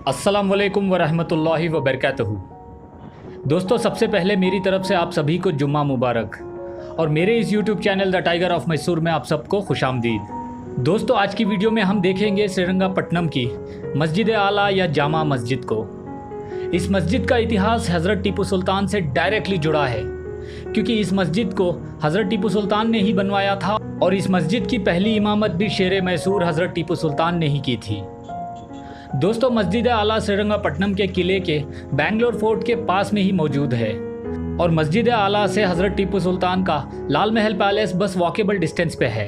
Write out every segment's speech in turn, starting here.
अस्सलाम वालेकुम वरहमतुल्लाहि वबरकातुहू। दोस्तों, सबसे पहले मेरी तरफ से आप सभी को जुम्मा मुबारक और मेरे इस YouTube channel the tiger of Mysore में आप सबको खुशामदीद। दोस्तों, आज की वीडियो में हम देखेंगे श्रीरंगपट्टनम की मस्जिद आला या जामा मस्जिद को। इस मस्जिद का इतिहास हज़रत टीपू सुल्तान से डायरेक्टली जुड़ा है, क्योंकि इस मस्जिद को हज़रत टीपू सुल्तान ने ही बनवाया था और इस मस्जिद की पहली इमामत भी शेर मैसूर हज़रत टीपू सुल्तान ने ही की थी। दोस्तों, मस्जिद आला श्रीरंगपट्टनम के किले के बेंगलोर फोर्ट के पास में ही मौजूद है और मस्जिद आला से हज़रत टीपू सुल्तान का लाल महल पैलेस बस वॉकेबल डिस्टेंस पे है।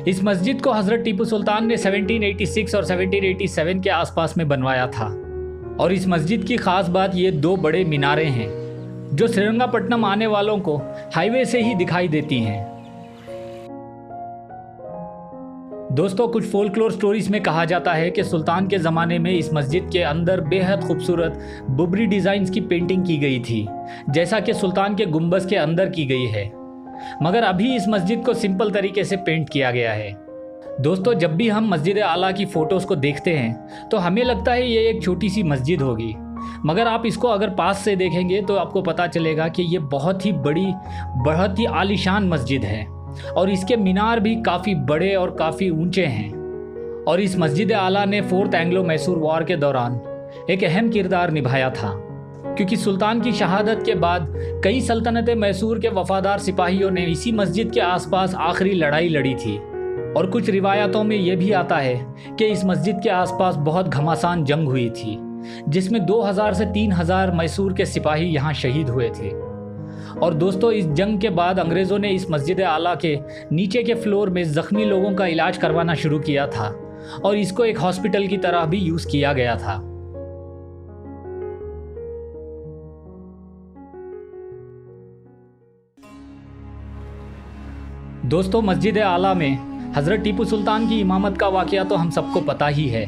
इस मस्जिद को हज़रत टीपू सुल्तान ने 1786 और 1787 के आसपास में बनवाया था और इस मस्जिद की ख़ास बात ये दो बड़े मीनारें हैं जो श्रीरंगपट्टनम आने वालों को हाईवे से ही दिखाई देती हैं। दोस्तों, कुछ फोल्कलोर स्टोरीज में कहा जाता है कि सुल्तान के ज़माने में इस मस्जिद के अंदर बेहद खूबसूरत बुबरी डिज़ाइंस की पेंटिंग की गई थी, जैसा कि सुल्तान के गुंबज के अंदर की गई है, मगर अभी इस मस्जिद को सिंपल तरीके से पेंट किया गया है। दोस्तों, जब भी हम मस्जिद आला की फ़ोटोज़ को देखते हैं तो हमें लगता है ये एक छोटी सी मस्जिद होगी, मगर आप इसको अगर पास से देखेंगे तो आपको पता चलेगा कि ये बहुत ही बड़ी, बहुत ही आलीशान मस्जिद है और इसके मीनार भी काफ़ी बड़े और काफ़ी ऊंचे हैं। और इस मस्जिद आला ने 4th एंग्लो मैसूर वॉर के दौरान एक अहम किरदार निभाया था, क्योंकि सुल्तान की शहादत के बाद कई सल्तनत मैसूर के वफादार सिपाहियों ने इसी मस्जिद के आसपास आखिरी लड़ाई लड़ी थी। और कुछ रिवायतों में यह भी आता है कि इस मस्जिद के आसपास बहुत घमासान जंग हुई थी, जिसमें 2000 से 3000 मैसूर के सिपाही यहाँ शहीद हुए थे। और दोस्तों, इस जंग के बाद अंग्रेज़ों ने इस मस्जिद आला के नीचे के फ्लोर में ज़ख्मी लोगों का इलाज करवाना शुरू किया था और इसको एक हॉस्पिटल की तरह भी यूज़ किया गया था। दोस्तों, मस्जिद आला में हज़रत टीपू सुल्तान की इमामत का वाक़या तो हम सबको पता ही है,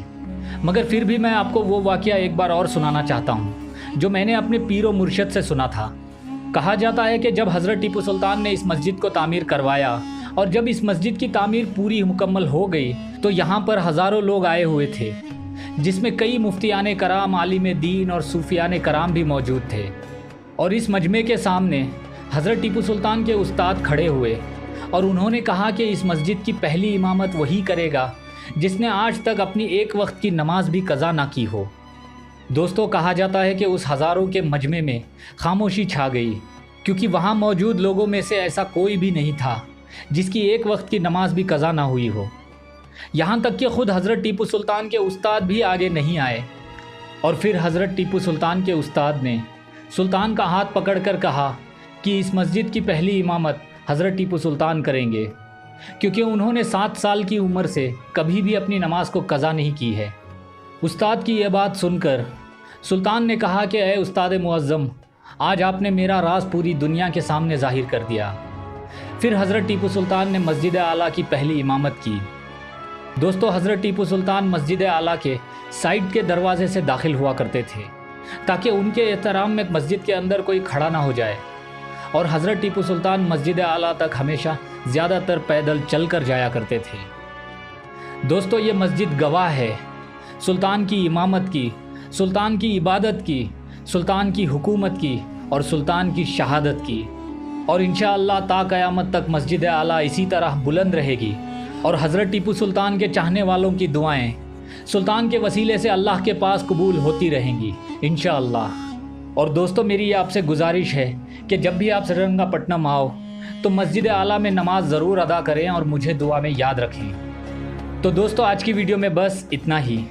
मगर फिर भी मैं आपको वो वाक़या एक बार और सुनाना चाहता हूँ जो मैंने अपने पीर व मुर्शद से सुना था। कहा जाता है कि जब हज़रत टीपू सुल्तान ने इस मस्जिद को तामीर करवाया और जब इस मस्जिद की तामीर पूरी मुकम्मल हो गई तो यहाँ पर हज़ारों लोग आए हुए थे, जिसमें कई मुफ्तियान कराम, आलिम दीन और सूफियान कराम भी मौजूद थे। और इस मजमे के सामने हज़रत टीपू सुल्तान के उस्ताद खड़े हुए और उन्होंने कहा कि इस मस्जिद की पहली इमामत वही करेगा जिसने आज तक अपनी एक वक्त की नमाज भी कज़ा ना की हो। दोस्तों, कहा जाता है कि उस हज़ारों के मजमे में खामोशी छा गई, क्योंकि वहाँ मौजूद लोगों में से ऐसा कोई भी नहीं था जिसकी एक वक्त की नमाज भी कज़ा ना हुई हो। यहाँ तक कि ख़ुद हज़रत टीपू सुल्तान के उस्ताद भी आगे नहीं आए। और फिर हज़रत टीपू सुल्तान के उस्ताद ने सुल्तान का हाथ पकड़कर कहा कि इस मस्जिद की पहली इमामत हज़रत टीपू सुल्तान करेंगे, क्योंकि उन्होंने 7 साल की उम्र से कभी भी अपनी नमाज को कज़ा नहीं की है। उस्ताद की यह बात सुनकर सुल्तान ने कहा कि ए उस्ताद मुअज़्ज़म, आज आपने मेरा राज पूरी दुनिया के सामने ज़ाहिर कर दिया। फिर हज़रत टीपू सुल्तान ने मस्जिद आला की पहली इमामत की। दोस्तों, हज़रत टीपू सुल्तान मस्जिद आला के साइड के दरवाज़े से दाखिल हुआ करते थे ताकि उनके एहतराम में मस्जिद के अंदर कोई खड़ा ना हो जाए, और हज़रत टीपू सुल्तान मस्जिद आला तक हमेशा ज़्यादातर पैदल चल कर जाया करते थे। दोस्तों, ये मस्जिद गवाह है सुल्तान की इमामत की, सुल्तान की इबादत की, सुल्तान की हुकूमत की और सुल्तान की शहादत की। और इंशाअल्लाह ता क़यामत तक मस्जिद आला इसी तरह बुलंद रहेगी और हज़रत टीपू सुल्तान के चाहने वालों की दुआएं सुल्तान के वसीले से अल्लाह के पास कबूल होती रहेंगी इंशाअल्लाह। और दोस्तों, मेरी आपसे गुजारिश है कि जब भी आप श्रीरंगपट्टनम आओ तो मस्जिद आला में नमाज ज़रूर अदा करें और मुझे दुआ में याद रखें। तो दोस्तों, आज की वीडियो में बस इतना ही।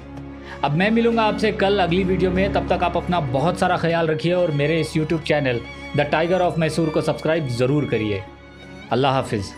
अब मैं मिलूँगा आपसे कल अगली वीडियो में। तब तक आप अपना बहुत सारा ख्याल रखिए और मेरे इस YouTube channel the tiger of Mysore को सब्सक्राइब ज़रूर करिए। अल्लाह हाफिज़।